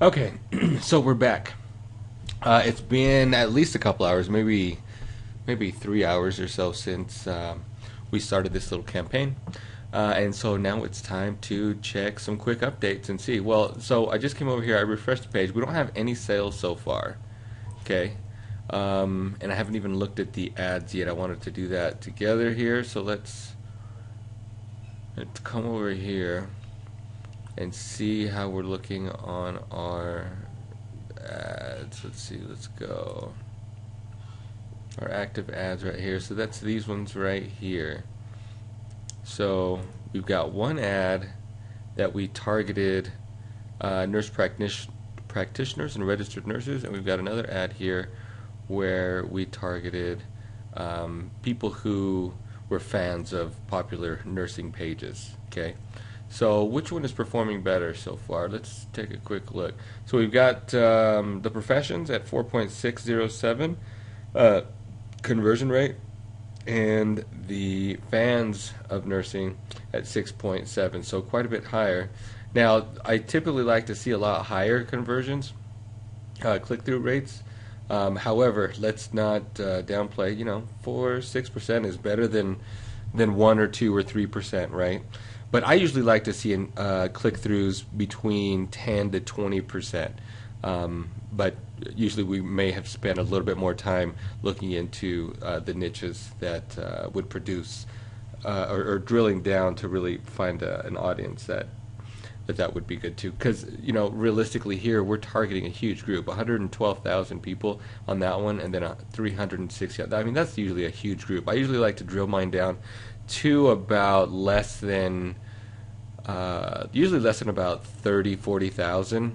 Okay, so we're back. It's been at least a couple hours, maybe 3 hours or so since we started this little campaign. And so now it's time to check some quick updates and see. Well, so I just came over here, I refreshed the page. We don't have any sales so far. Okay. And I haven't even looked at the ads yet. I wanted to do that together here. So let's come over here and see how we're looking on our ads. Let's see, let's go. Our active ads right here. So that's these ones right here. So we've got one ad that we targeted nurse practitioners and registered nurses, and we've got another ad here where we targeted people who were fans of popular nursing pages. Okay, so which one is performing better so far? Let's take a quick look. So we've got the professions at 4.607 conversion rate, and the fans of nursing at 6.7, so quite a bit higher. Now, I typically like to see a lot higher conversions, click-through rates. However, let's not downplay. 4-6% is better than 1 or 2 or 3%, right? But I usually like to see click-throughs between 10 to 20%. But usually we may have spent a little bit more time looking into the niches that would produce or drilling down to really find an audience that would be good too. Because realistically here we're targeting a huge group, 112,000 people on that one, and then 360. I mean, that's usually a huge group. I usually like to drill mine down to about usually less than about 30-40,000.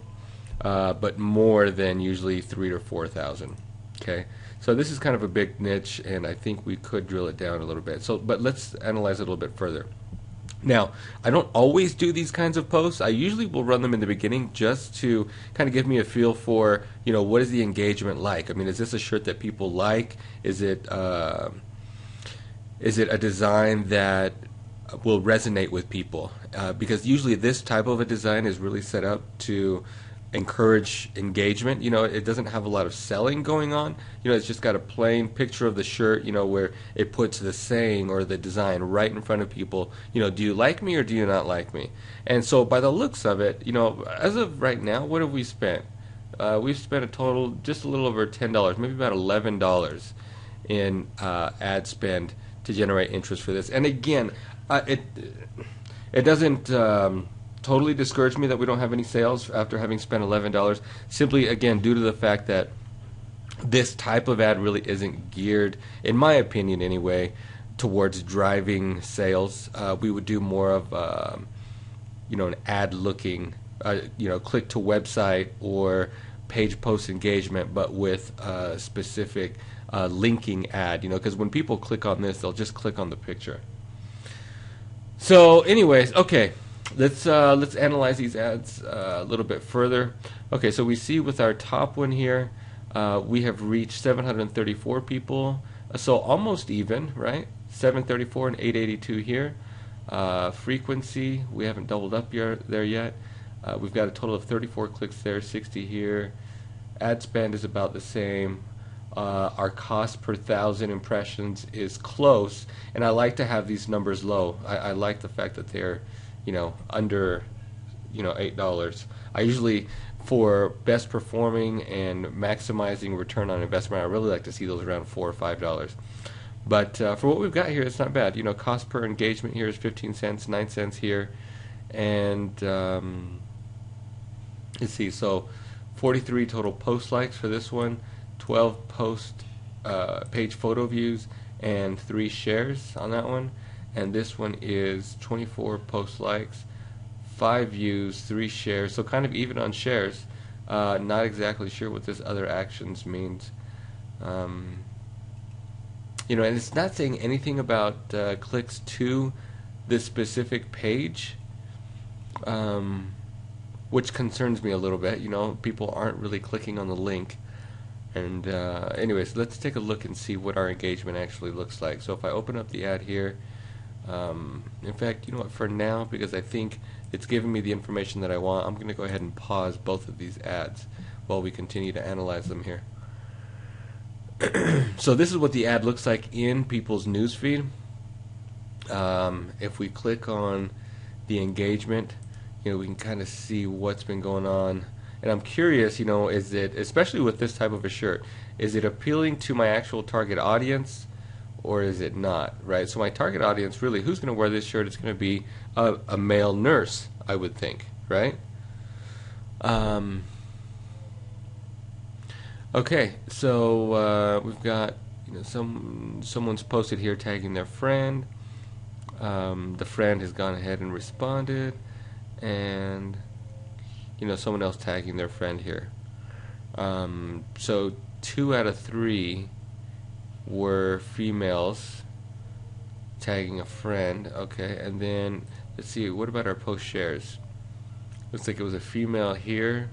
But more than usually 3 or 4,000. Okay, so this is kind of a big niche, and I think we could drill it down a little bit. But let's analyze it a little bit further. Now, I don't always do these kinds of posts. I usually will run them in the beginning just to kind of give me a feel for, what is the engagement like? I mean, is this a shirt that people like? Is it a design that will resonate with people? Because usually this type of a design is really set up to encourage engagement. It doesn't have a lot of selling going on. It's just got a plain picture of the shirt, where it puts the saying or the design right in front of people. Do you like me or do you not like me? And so by the looks of it, as of right now, what have we spent? We've spent a total just a little over $10, maybe about $11 in ad spend to generate interest for this. And again, it doesn't totally discouraged me that we don't have any sales after having spent $11, simply again due to the fact that this type of ad really isn't geared, in my opinion anyway, towards driving sales. We would do more of an ad looking click to website or page post engagement, but with a specific linking ad, because when people click on this, they'll just click on the picture. So anyways, okay, let's analyze these ads a little bit further. Okay, so we see with our top one here, we have reached 734 people, so almost even, right? 734 and 882 here. Frequency, we haven't doubled up there yet. We've got a total of 34 clicks there, 60 here. Ad spend is about the same. Our cost per 1,000 impressions is close, and I like to have these numbers low. I like the fact that they're under $8. I usually, for best performing and maximizing return on investment, I really like to see those around $4 or $5. But for what we've got here, it's not bad. Cost per engagement here is 15 cents, 9 cents here, and let's see. So 43 total post likes for this one, 12 post page photo views, and 3 shares on that one. And this one is 24 post likes, 5 views, 3 shares, so kind of even on shares. Not exactly sure what this other actions means. And it's not saying anything about clicks to this specific page, which concerns me a little bit. People aren't really clicking on the link. And anyways, let's take a look and see what our engagement actually looks like. So if I open up the ad here, in fact, for now, because I think It's giving me the information that I want. I'm going to go ahead and pause both of these ads while we continue to analyze them here. So this is what the ad looks like in people's newsfeed. If we click on the engagement, we can kind of see what's been going on. And I'm curious, is it, especially with this type of a shirt, is it appealing to my actual target audience, or is it not, right? So my target audience, really, who's going to wear this shirt? It's going to be a male nurse, I would think, right? Okay, so we've got someone's posted here tagging their friend. The friend has gone ahead and responded, and someone else tagging their friend here. So 2 out of 3 were females tagging a friend. Okay, and then let's see, what about our post shares? Looks like it was a female here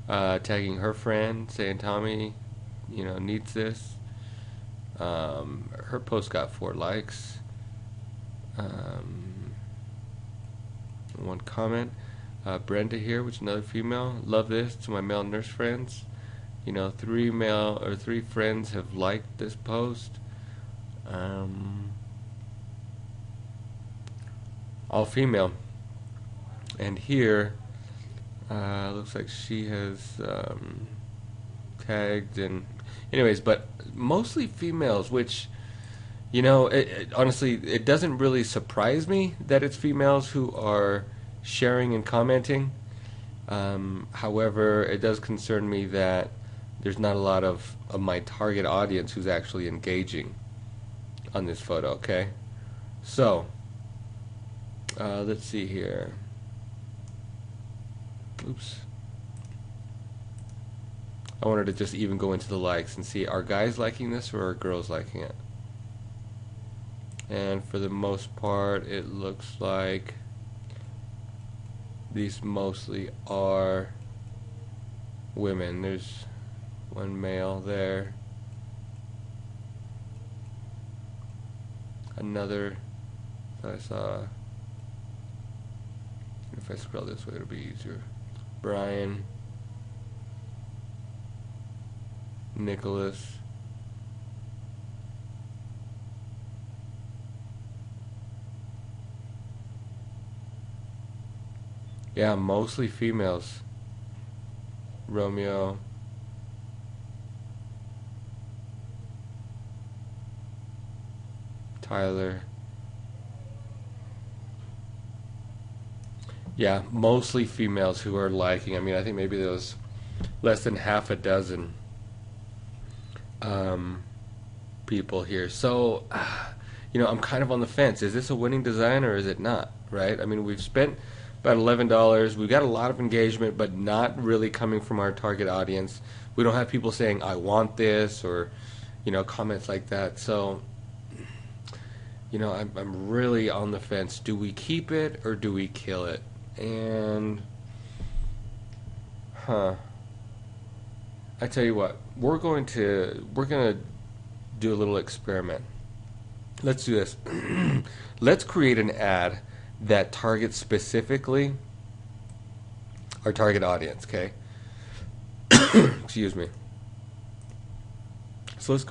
tagging her friend, saying Tommy needs this. Her post got 4 likes. 1 comment. Brenda here, which is another female. Love this, to my male nurse friends. 3 friends have liked this post. All female. And here, looks like she has tagged, and anyways, but mostly females, which honestly, it doesn't really surprise me that it's females who are sharing and commenting. However, it does concern me that there's not a lot of my target audience who's actually engaging on this photo. Okay, so let's see here. Oops. I wanted to just even go into the likes and see, are guys liking this or are girls liking it? And for the most part, it looks like these mostly are women. There's 1 male there. Another, I saw, if I scroll this way it'll be easier. Brian, Nicholas, yeah, mostly females. Romeo, Tyler. Yeah, mostly females who are liking. I mean, I think maybe there was less than half a dozen people here. So, I'm kind of on the fence. Is this a winning design or is it not, right? I mean, we've spent about $11. We've got a lot of engagement, but not really coming from our target audience. We don't have people saying, I want this, or, comments like that. So, I'm really on the fence. Do we keep it or do we kill it? And, I tell you what, we're gonna do a little experiment. Let's do this. Let's create an ad that targets specifically our target audience, okay? Excuse me. So let's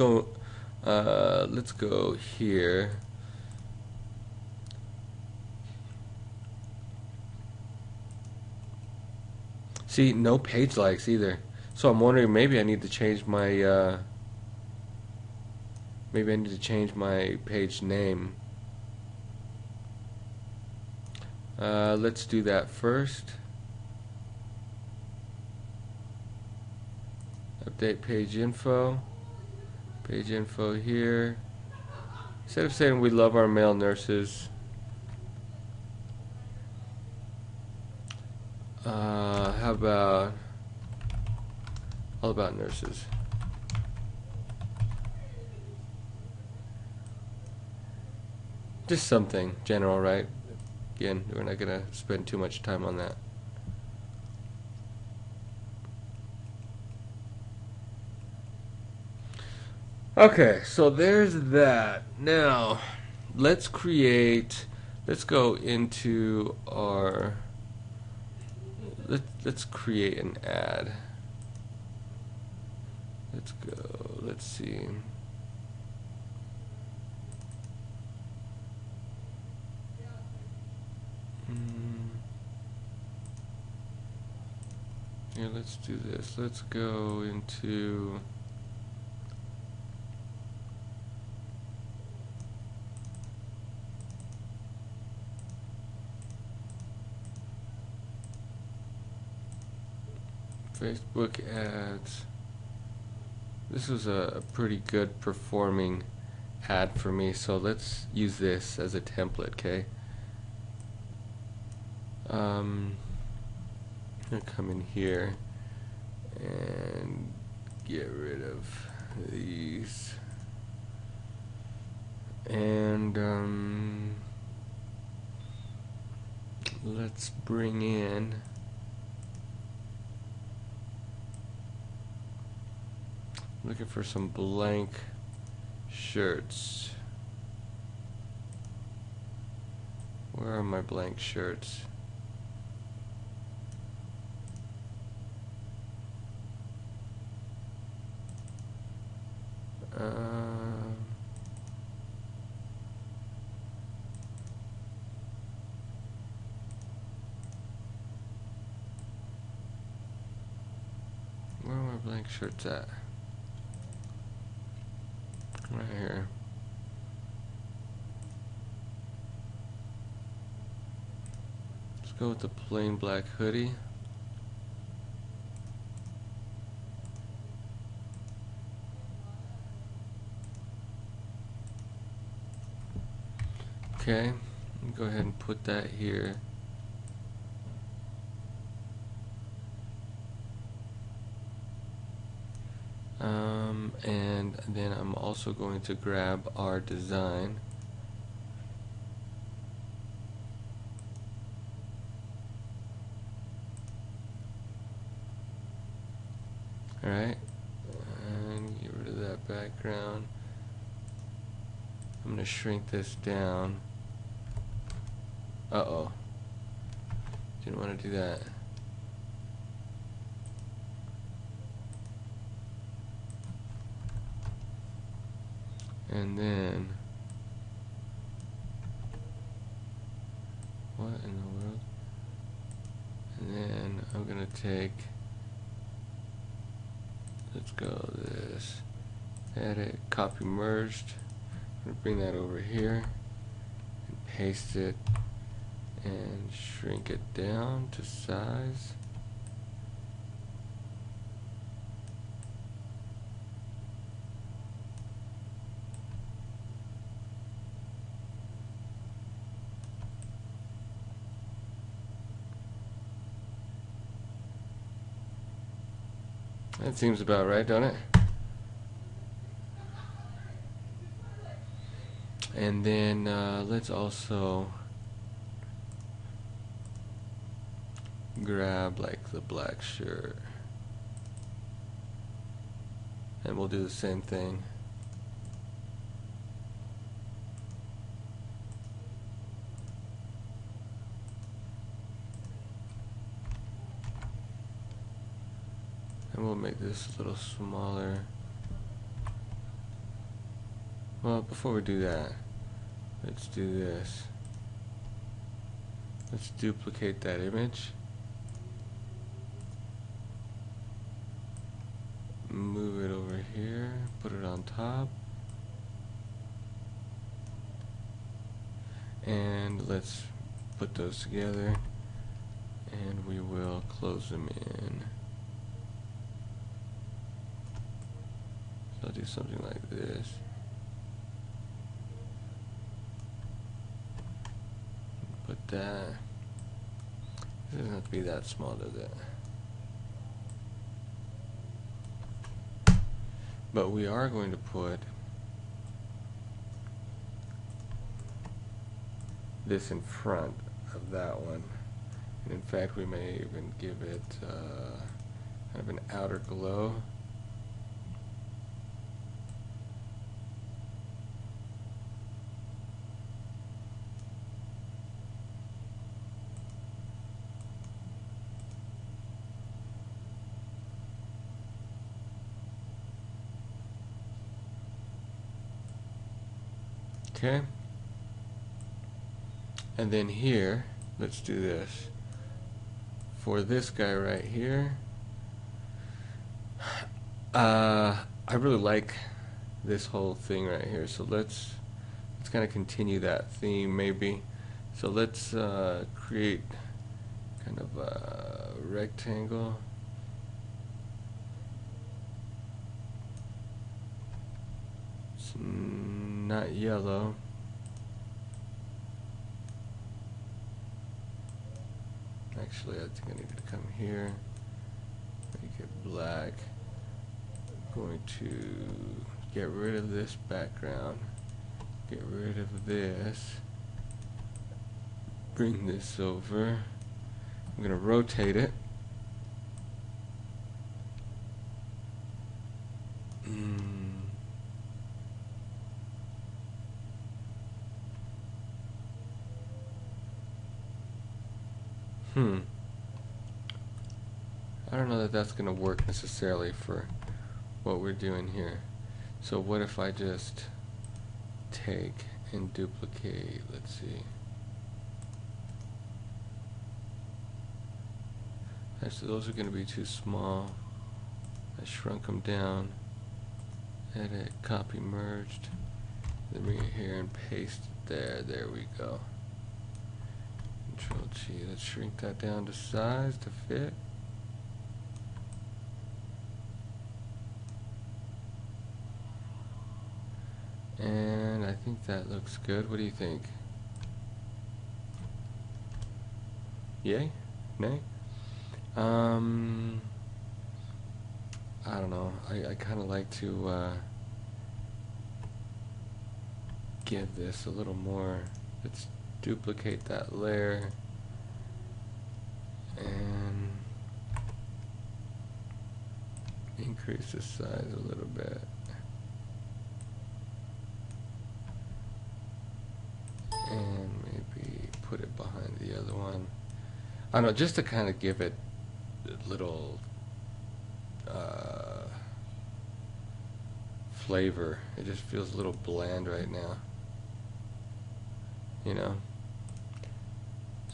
go here. See, no page likes either. So I'm wondering, maybe I need to change my page name. Let's do that first. Update page info. Page info here. Instead of saying we love our male nurses, how about all about nurses? Just something general, right? Again, we're not going to spend too much time on that. Okay, so there's that. Now, let's go into our let's create an ad. Let's go. Let's see. Yeah, let's do this. Let's go into Facebook ads. This was a pretty good performing ad for me, so let's use this as a template, okay? I'm gonna come in here and get rid of these, and let's bring in looking for some blank shirts. Where are my blank shirts? Where are my blank shirts at? Right here. Let's go with the plain black hoodie. Okay, go ahead and put that here. And then I'm also going to grab our design. Alright, and get rid of that background. I'm going to shrink this down. Uh-oh. Didn't want to do that. And then, what in the world? And then I'm going to take, let's go this, edit, copy merged. I'm going to bring that over here and paste it and shrink it down to size. That seems about right, don't it? And then let's also grab like the black shirt, and we'll do the same thing. And we'll make this a little smaller. Well, before we do that, let's do this. Let's duplicate that image. Move it over here, put it on top. And let's put those together, and we will close them in. So I'll do something like this. Put that. It doesn't have to be that small, does it? But we are going to put this in front of that one. And in fact, we may even give it kind of an outer glow. Okay. And then here, let's do this. For this guy right here, I really like this whole thing right here. So let's kind of continue that theme maybe. So let's create kind of a rectangle. It's not yellow. Actually, I think I need to come here, make it black. I'm going to get rid of this background, get rid of this, bring this over. I'm going to rotate it. I don't know that that's going to work necessarily for what we're doing here. So what if I just take and duplicate, let's see. Actually, those are going to be too small. I shrunk them down. Edit, copy, merged. Then bring it here and paste it there. There we go. Control G. Let's shrink that down to size to fit. And I think that looks good. What do you think? Yay? Nay? I don't know. I kind of like to give this a little more. Let's duplicate that layer and increase the size a little bit. And maybe put it behind the other one. I don't know, just to kind of give it a little flavor. It just feels a little bland right now, you know.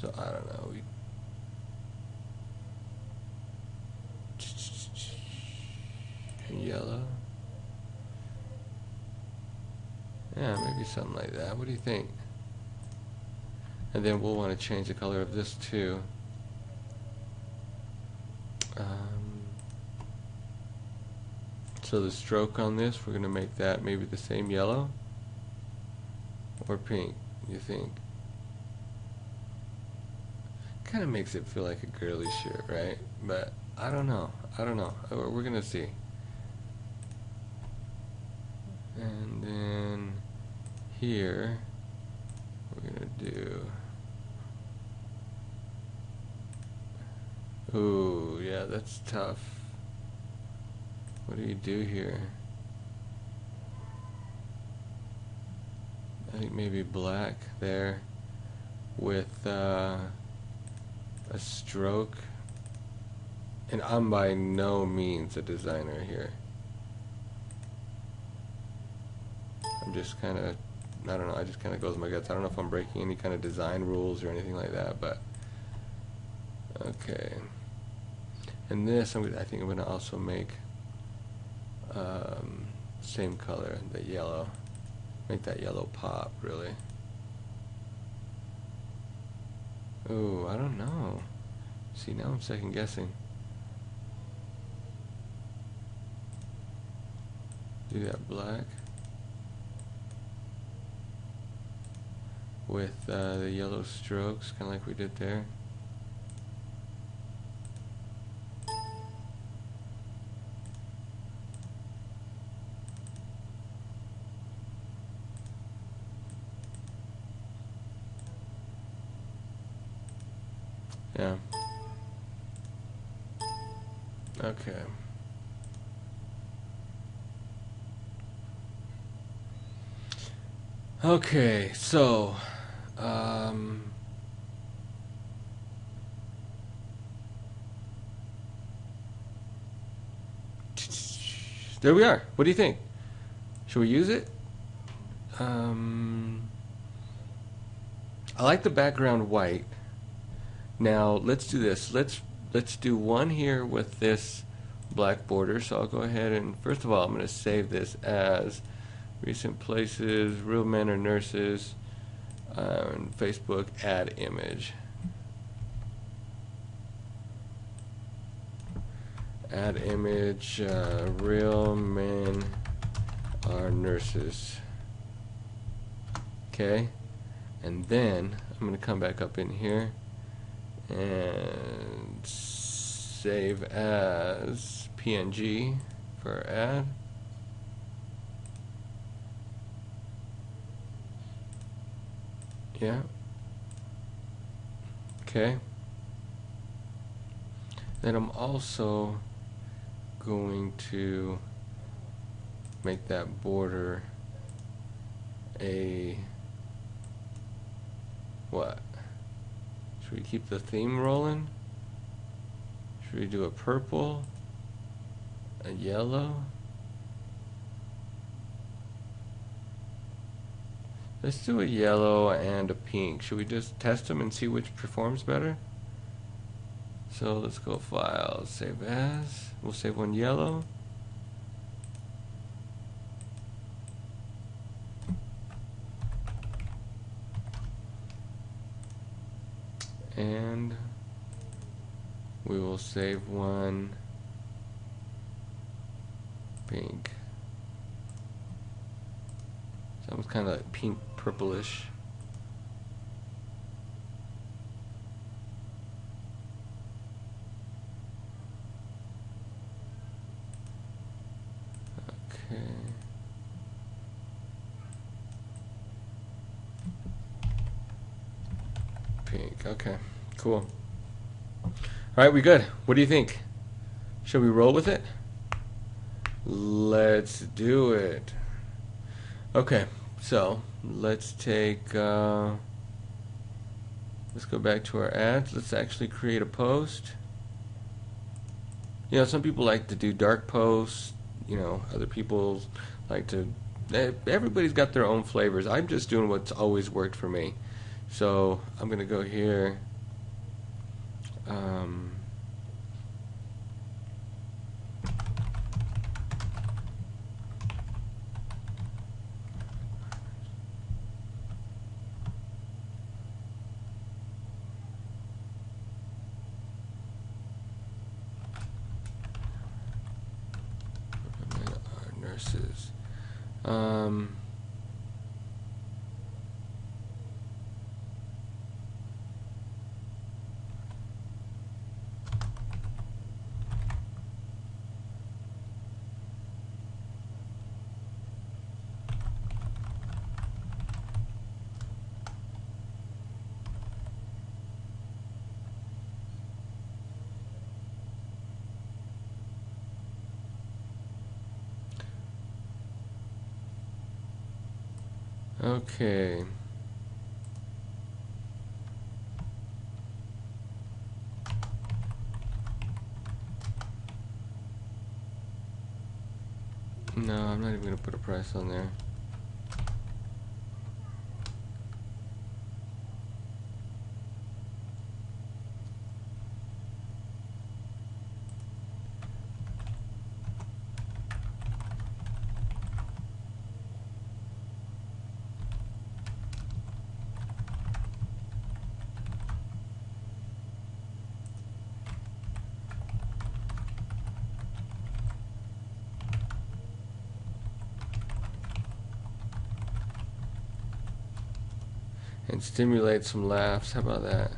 So I don't know. Yellow. Yeah, maybe something like that. What do you think? And then we'll want to change the color of this too. So the stroke on this, we're going to make that maybe the same yellow or pink, you think? Kind of makes it feel like a girly shirt, right? But I don't know. I don't know. We're going to see. And then here, we're going to do... Ooh, yeah, that's tough. What do you do here? I think maybe black there with a stroke. And I'm by no means a designer here. I'm just kind of, I don't know, I just kind of go with my guts. I don't know if I'm breaking any kind of design rules or anything like that, but okay. And this, I think I'm going to also make same color, the yellow. Make that yellow pop, really. Ooh, I don't know. See, now I'm second guessing. Do that black with the yellow strokes, kind of like we did there. Yeah. Okay. Okay, so there we are. What do you think? Should we use it? Um, I like the background white. Now let's do this. Let's do one here with this black border. So I'll go ahead and first of all I'm going to save this as recent places, real men or nurses, on Facebook, add image. Add image, real men are nurses. Okay, and then I'm going to come back up in here and save as PNG for add. Yeah. Okay. Then I'm also going to make that border a what? Should we keep the theme rolling? Should we do a purple? A yellow? Let's do a yellow and a pink. Should we just test them and see which performs better? So let's go File, Save As. We'll save one yellow. And we will save one pink. Sounds kind of like pink purplish. Okay. Pink. Okay. Cool. All right, we good. What do you think? Should we roll with it? Let's do it. Okay, so let's take, let's go back to our ads. Let's actually create a post. You know, some people like to do dark posts. You know, other people like to, everybody's got their own flavors. I'm just doing what's always worked for me. So I'm going to go here. Nurses. Okay. No, I'm not even going to put a price on there. And stimulate some laughs. How about that?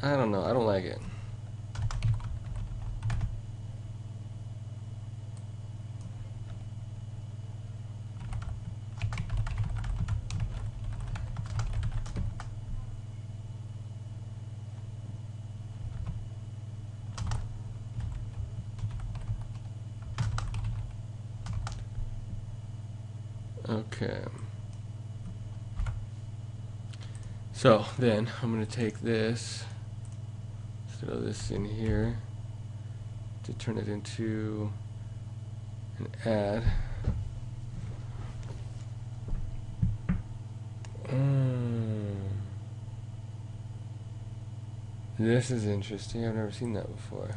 I don't know. I don't like it. Okay. So then I'm going to take this, throw this in here to turn it into an ad. This is interesting. I've never seen that before.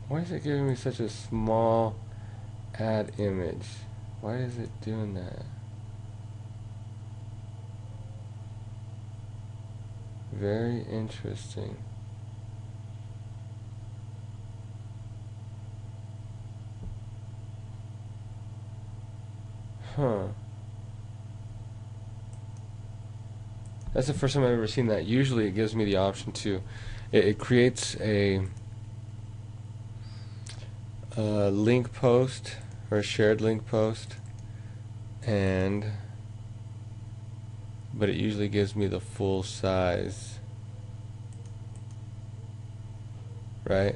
Why is it giving me such a small ad image? Why is it doing that? Very interesting. Huh. That's the first time I've ever seen that. Usually it gives me the option to, it creates a link post or a shared link post, but it usually gives me the full size, right?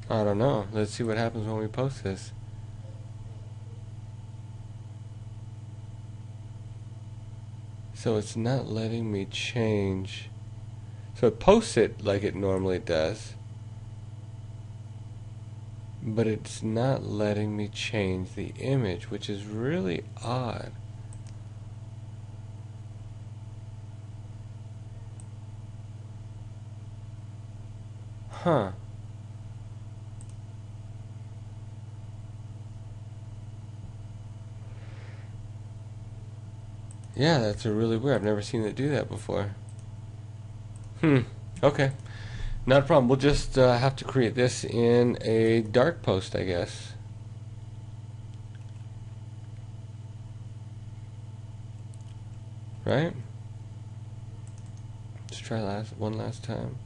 I don't know. Let's see what happens when we post this. So it's not letting me change. So it posts it like it normally does, but it's not letting me change the image, which is really odd. Huh. Yeah, that's a really weird. I've never seen it do that before. Okay. Not a problem. We'll just have to create this in a dark post, I guess. Right? Let's try one last time.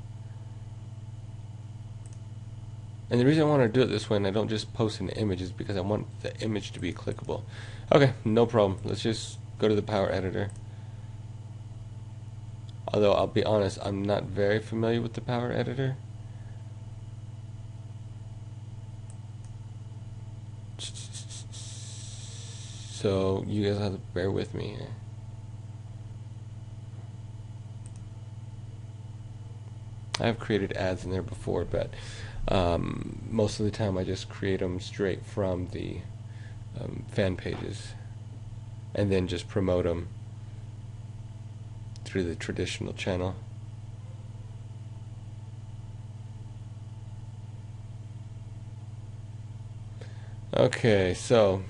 And the reason I want to do it this way and I don't just post an image is because I want the image to be clickable. Okay, no problem. Let's just go to the Power Editor. Although I'll be honest, I'm not very familiar with the Power Editor. So you guys have to bear with me here. I've created ads in there before, but most of the time I just create them straight from the fan pages and then just promote them through the traditional channel. Okay, so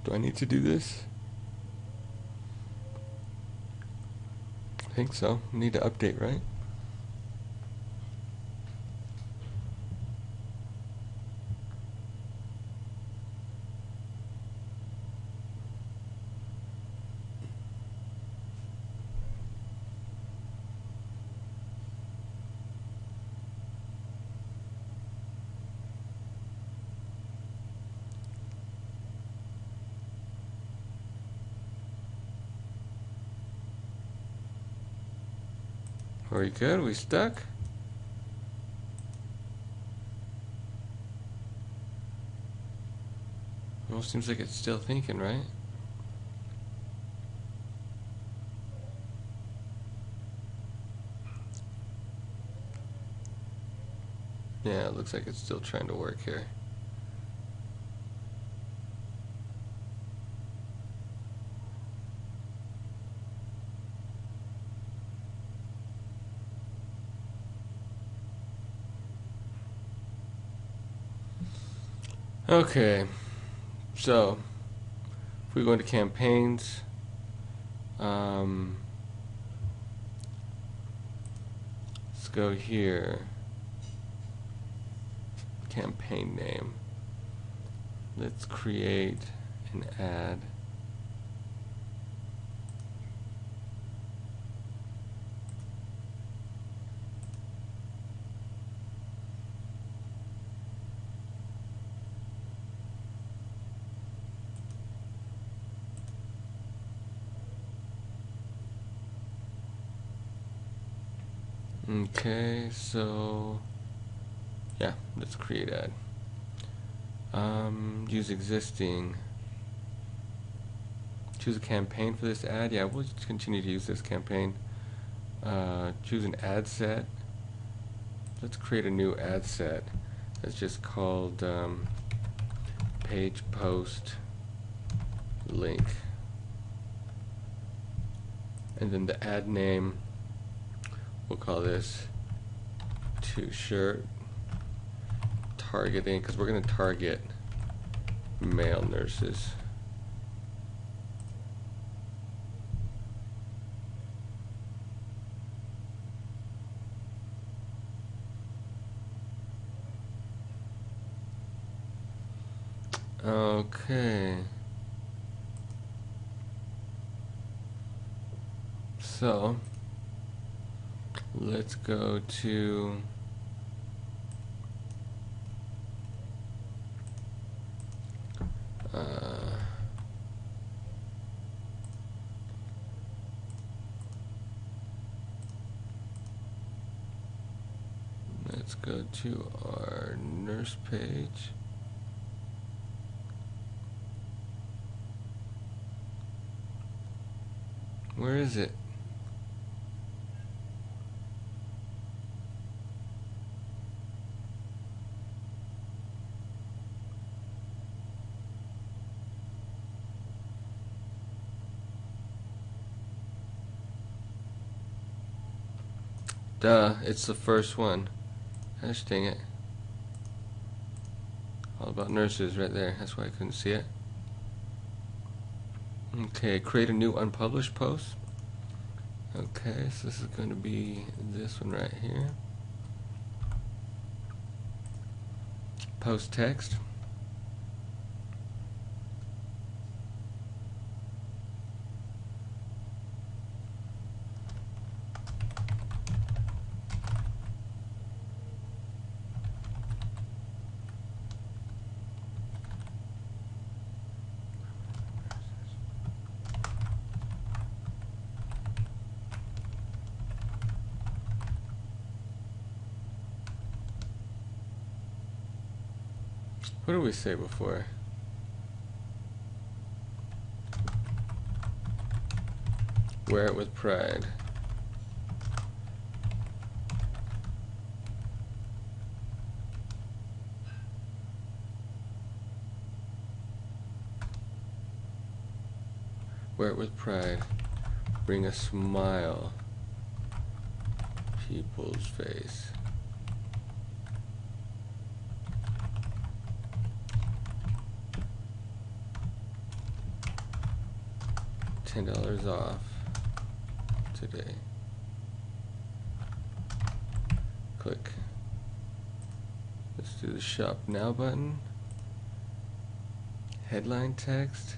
do I need to do this? I think so. Need to update, right? Are we good? Are we stuck? Well, seems like it's still thinking, right? Yeah, it looks like it's still trying to work here. Okay. So if we go into campaigns, let's go here. Campaign name. Let's create an ad. Okay, so yeah, let's create ad. Use existing. Choose a campaign for this ad. Yeah, we'll just continue to use this campaign. Choose an ad set. Let's create a new ad set that's just called page post link. And then the ad name, we'll call this to shirt targeting, because we're going to target male nurses. Okay. So let's go to let's go to our nurse page. Where is it? Duh, it's the first one. Gosh dang it. All about nurses right there. That's why I couldn't see it. Okay, create a new unpublished post. Okay, so this is going to be this one right here. Post text. What did we say before? Wear it with pride. Wear it with pride. Bring a smile people's face. $10 off today. Click. Let's do the shop now button. Headline text.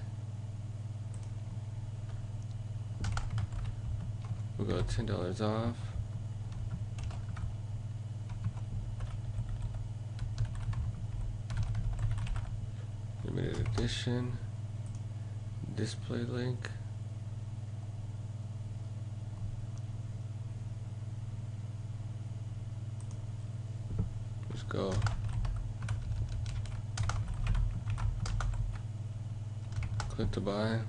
We'll go $10 off. Limited edition. Display link. Let's go. Click to buy.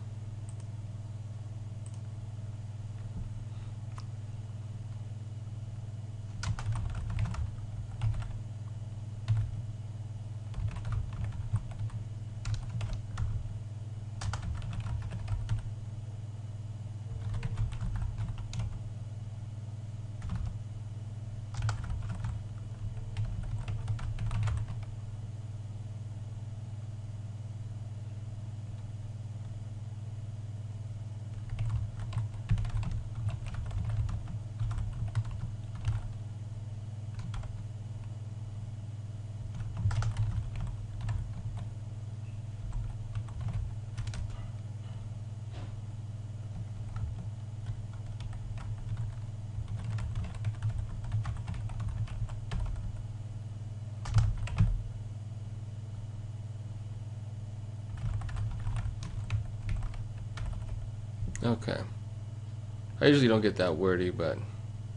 Okay. I usually don't get that wordy, but in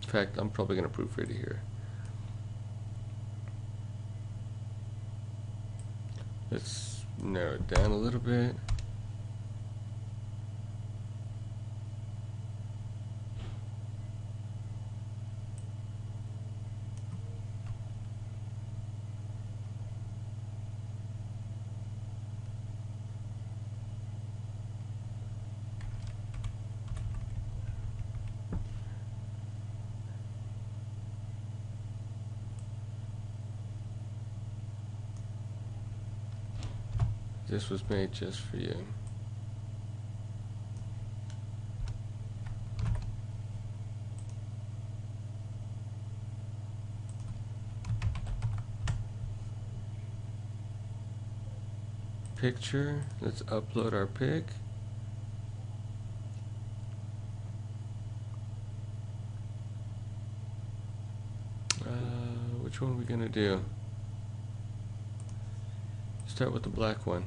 fact, I'm probably going to proofread it here. Let's narrow it down a little bit. This was made just for you. Picture. Let's upload our pic. Which one are we gonna do? Start with the black one.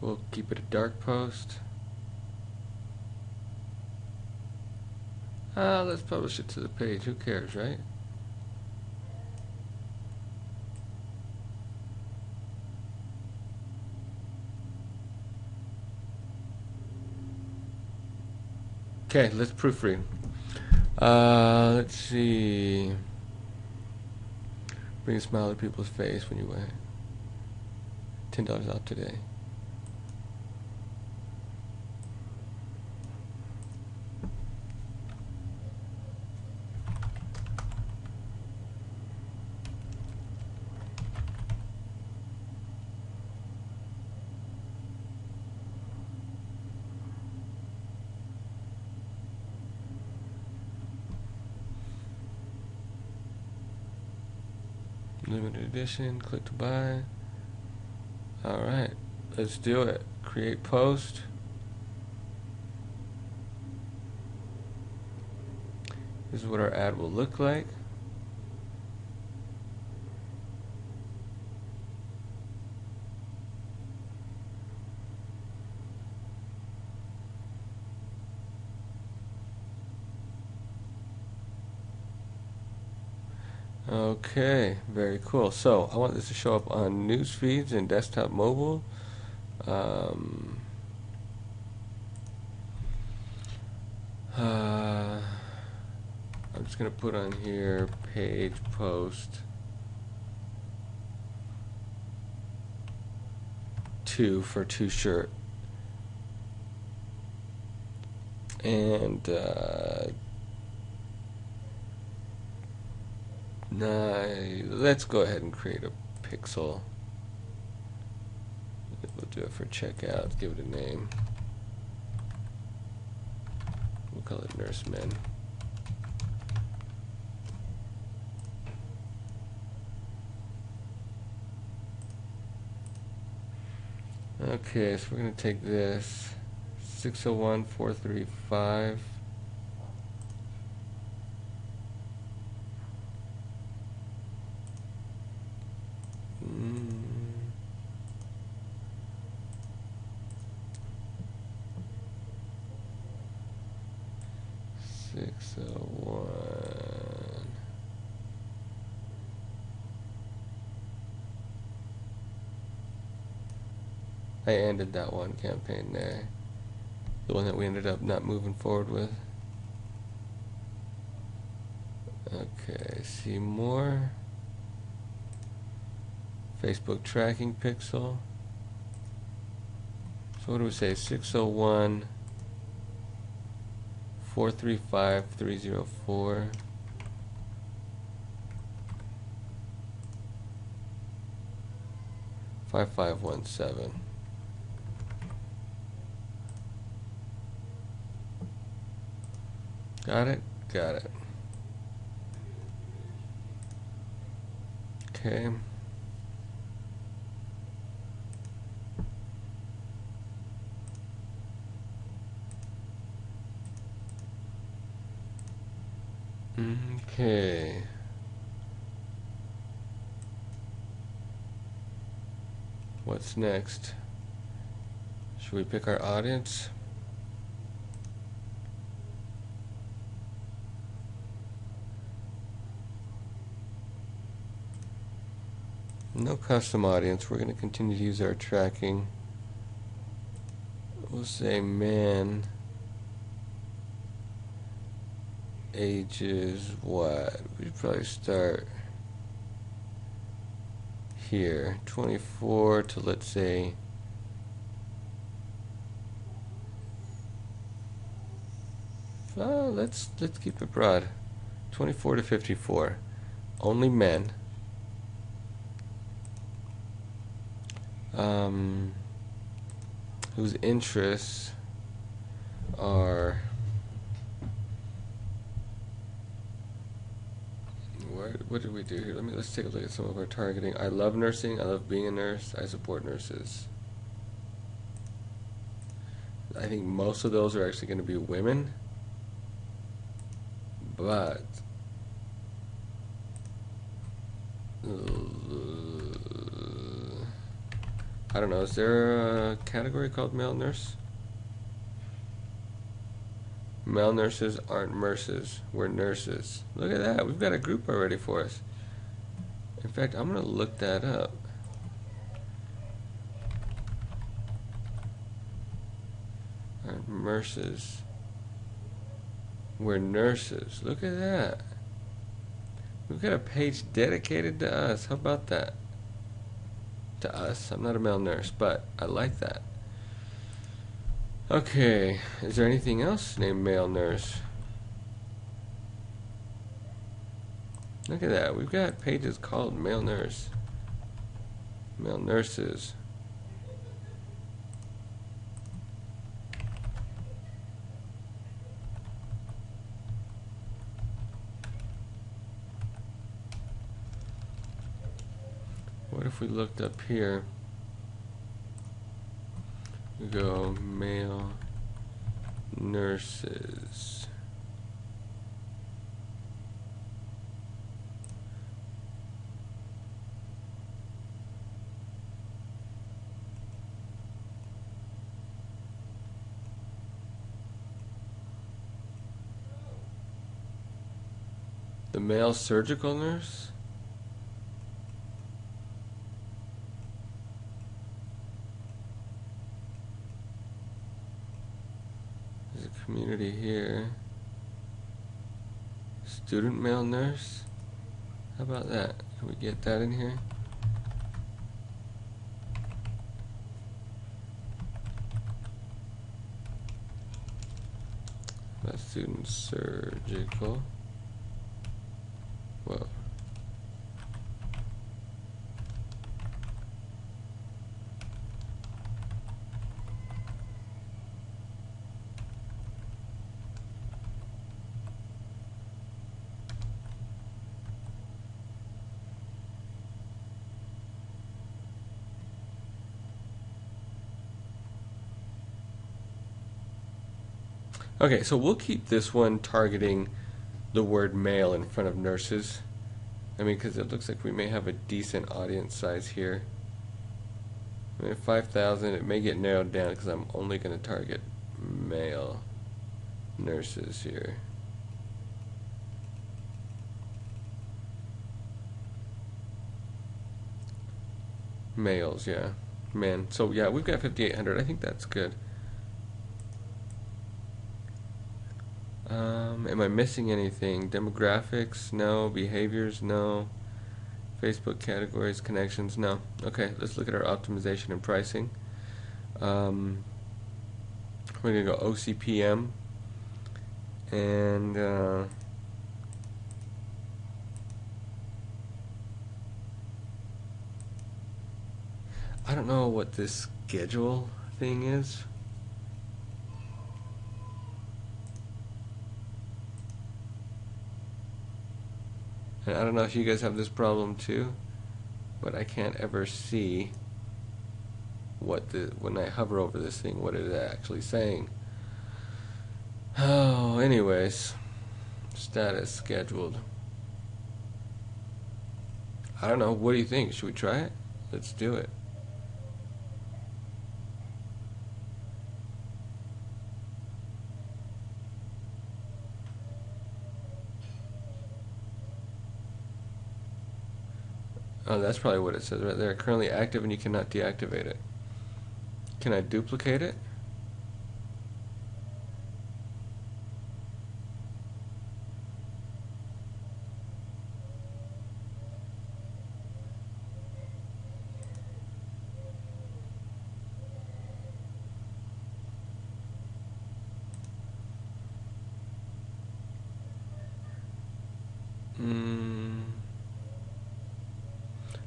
We'll keep it a dark post. Let's publish it to the page. Who cares, right? Okay, let's proofread. Let's see. Bring a smile to people's face when you win. $10 off today. Limited edition, click to buy. Alright, let's do it. Create post. This is what our ad will look like. Okay, very cool. So I want this to show up on news feeds and desktop mobile. I'm just going to put on here page post 2 for 2 shirt. And let's go ahead and create a pixel. We'll do it for checkout. Give it a name. We'll call it Nursemen. Okay, so we're going to take this 601.435. I ended that one campaign there. The one that we ended up not moving forward with. Okay, see more. Facebook tracking pixel. So what do we say? 601 435 304. Five 5517. Got it? Got it. Okay. Okay. What's next? Should we pick our audience? No custom audience. We're going to continue to use our tracking. We'll say man, ages what? We'd probably start here, 24 to, let's say, let's keep it broad, 24 to 54. Only men. Whose interests are what did we do here? Let's take a look at some of our targeting. I love nursing. I love being a nurse. I support nurses. I think most of those are actually going to be women, but I don't know. Is there a category called male nurse? Male nurses aren't nurses. We're nurses. Look at that. We've got a group already for us. In fact, I'm going to look that up. Aren't nurses. We're nurses. Look at that. We've got a page dedicated to us. How about that? To us. I'm not a male nurse, but I like that. Okay, is there anything else named male nurse? Look at that. We've got pages called male nurse, male nurses. What if we looked up here? We go male nurses. The male surgical nurse? Community here. Student male nurse. How about that? Can we get that in here? About student surgical. Whoa. Okay, so we'll keep this one targeting the word male in front of nurses. I mean, because it looks like we may have a decent audience size here. I mean, 5,000, it may get narrowed down because I'm only going to target male nurses here. Males, yeah. Men. So, yeah, we've got 5,800. I think that's good. Am I missing anything? Demographics? No. Behaviors? No. Facebook categories, connections? No. Okay, let's look at our optimization and pricing. We're going to go OCPM. And I don't know what this schedule thing is. And I don't know if you guys have this problem too, but I can't ever see what when I hover over this thing, what it is actually saying. Oh, anyways, status scheduled. I don't know. What do you think? Should we try it? Let's do it. Oh, that's probably what it says right there. Currently active and you cannot deactivate it. Can I duplicate it?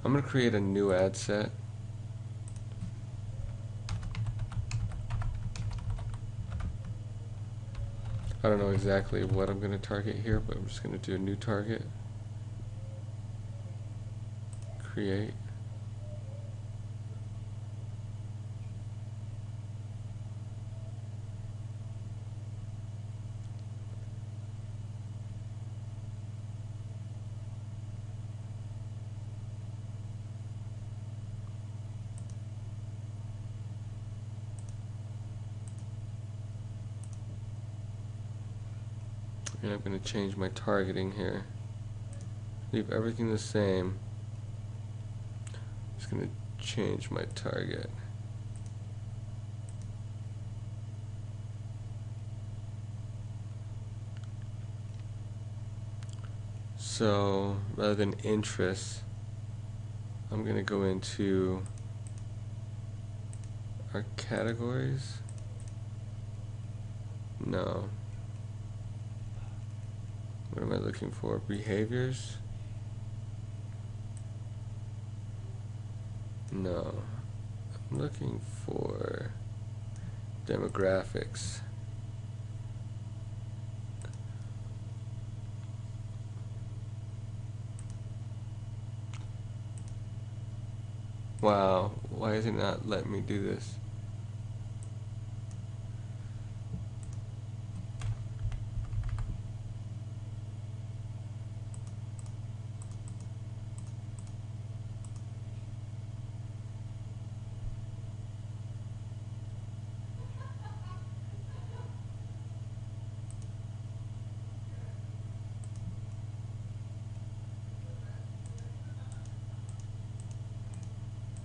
I'm going to create a new ad set. I don't know exactly what I'm going to target here, but I'm just going to do a new target. Create. And I'm going to change my targeting here. Leave everything the same. Just going to change my target. So rather than interests, I'm going to go into our categories. No. What am I looking for? Behaviors? No. I'm looking for demographics. Wow, why is it not letting me do this?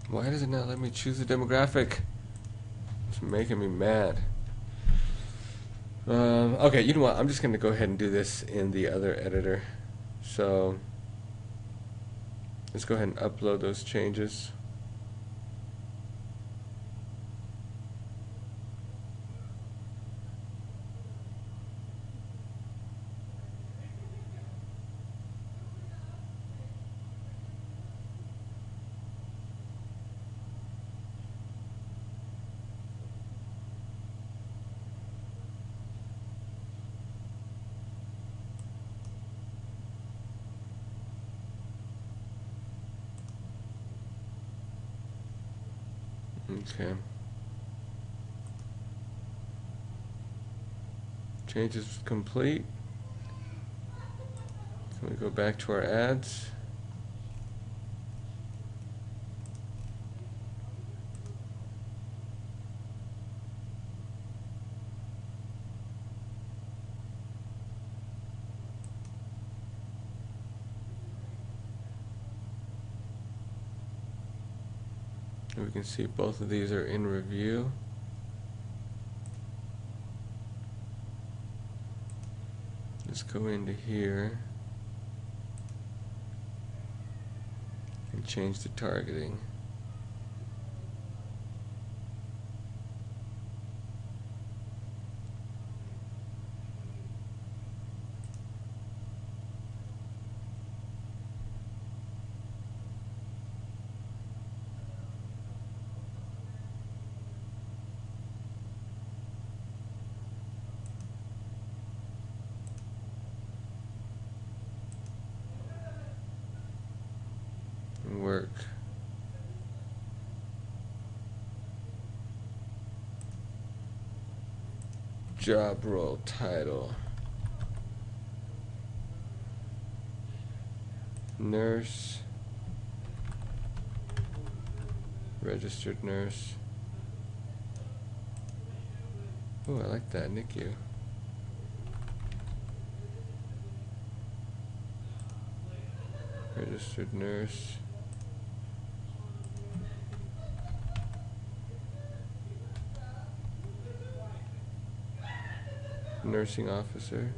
Why does it not let me choose a demographic? It's making me mad. Okay, you know what? I'm just going to go ahead and do this in the other editor. So let's go ahead and upload those changes. Okay. Changes complete. So we go back to our ads. And we can see both of these are in review. Let's go into here and change the targeting. Work. Job role title. Nurse. Registered nurse. Oh, I like that, NICU. Registered nurse. nursing officer.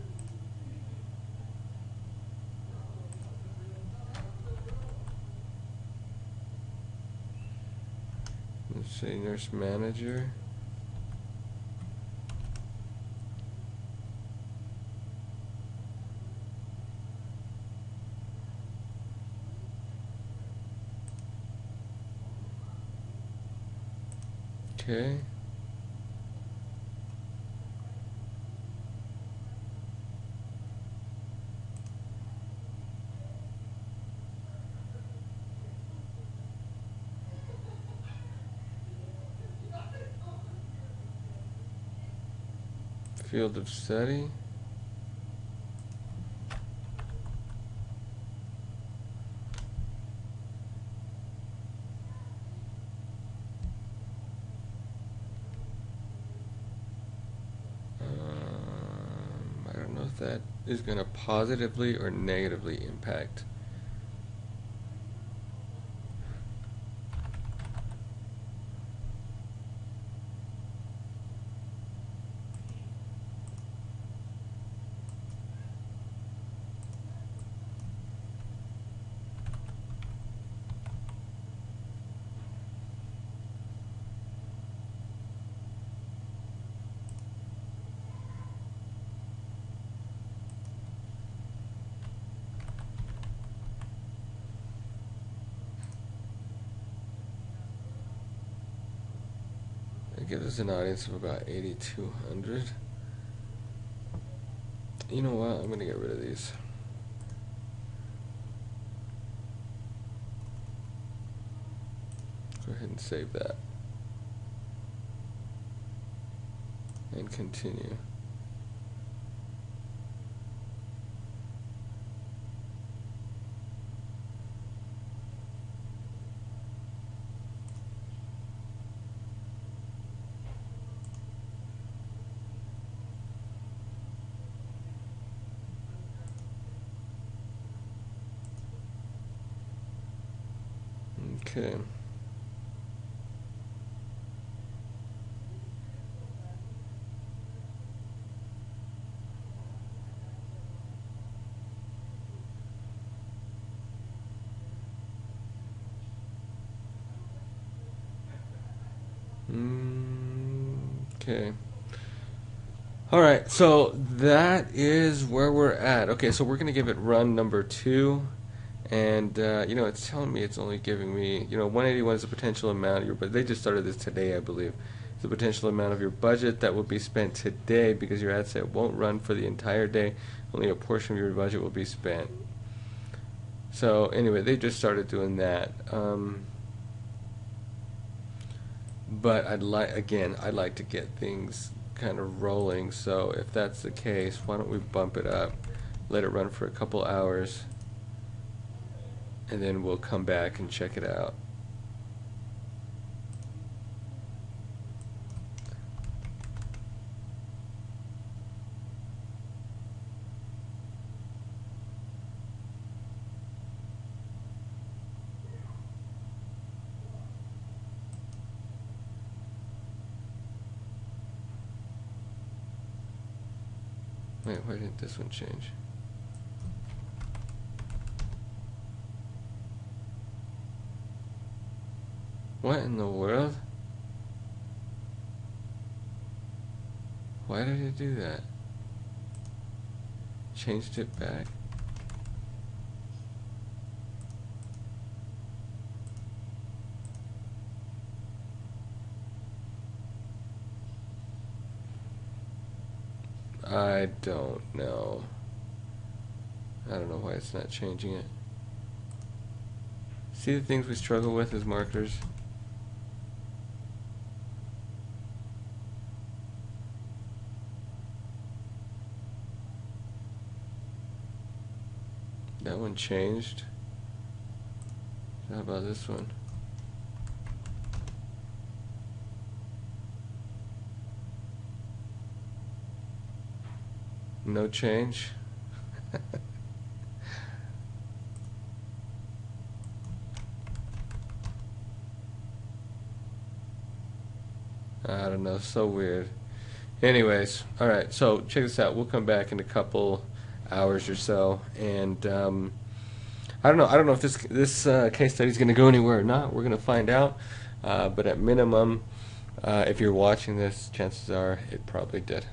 Let's say nurse manager. Okay. Field of study. I don't know if that is going to positively or negatively impact. It gives us an audience of about 8,200. You know what? I'm going to get rid of these. Go ahead and save that. And continue. Okay. Okay. All right, so that is where we're at. Okay, so we're going to give it run number 2. And, it's telling me it's only giving me, 181 is the potential amount of your, but they just started this today, I believe. It's the potential amount of your budget that will be spent today because your ad set won't run for the entire day. Only a portion of your budget will be spent. So, anyway, they just started doing that. But I'd like to get things kind of rolling. So if that's the case, why don't we bump it up, let it run for a couple hours, and then we'll come back and check it out. Wait, why didn't this one change? What in the world? Why did it do that? Changed it back? I don't know. I don't know why it's not changing it. See the things we struggle with as marketers? That one changed. How about this one? No change. I don't know, so weird. Anyways, all right. So check this out. We'll come back in a couple hours or so, and I don't know. I don't know if this case study is going to go anywhere or not. We're going to find out. But at minimum, if you're watching this, chances are it probably did.